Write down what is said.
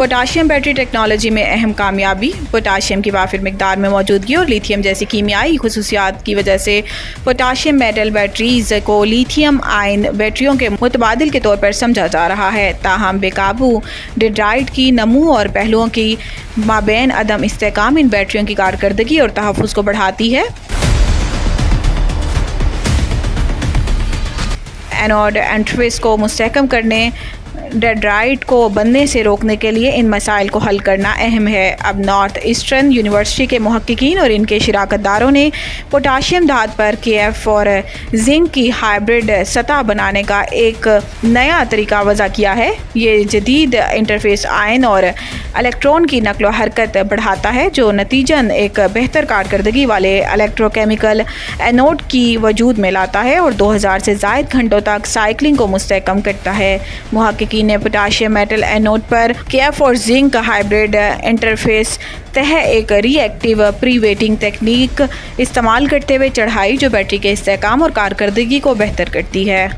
Potassium battery technology में अहम कामयाबी। पोटाशियम की वाफिर मिकदार में मौजूदगी और लिथियम जैसी कीमियाई खुसूसियात की वजह से पोटाशियम मेटल बैटरीज को लिथियम आयन बैटरियों के मुतबादिल के तौर पर समझा जा रहा है। ताहम बेकाबू डेंड्राइट की नमू और पहलुओं की माबैन अदम इस्तेहकाम इन बैटरियों की कारकर्दगी और तहफ़्फ़ुज़ को बढ़ाती है। एनोड इंटरफेस को मुस्तहकम करने, डेंड्राइट को बनने से रोकने के लिए इन मसाइल को हल करना अहम है। अब नॉर्थ ईस्टर्न यूनिवर्सिटी के मुहक्किकीन और इनके शिराकतदारों ने पोटाशियम धात पर KF और जिंक की हाइब्रिड सतह बनाने का एक नया तरीका वज़ा किया है। ये जदीद इंटरफेस आयन और इलेक्ट्रॉन की नकलो हरकत बढ़ाता है, जो नतीजन एक बेहतर कारकर्दगी वाले इलेक्ट्रोकेमिकल एनोड की वजूद में लाता है और 2000 से ज़ायद घंटों तक साइक्लिंग को मुस्तहकम करता है। मुहक्किकीन ने पोटाशियम मेटल एनोड पर KF और जिंक हाइब्रिड इंटरफेस तह एक रिएक्टिव प्रीवेटिंग तकनीक इस्तेमाल करते हुए चढ़ाई, जो बैटरी के इस्तेहकाम और कारकर्दगी को बेहतर करती है।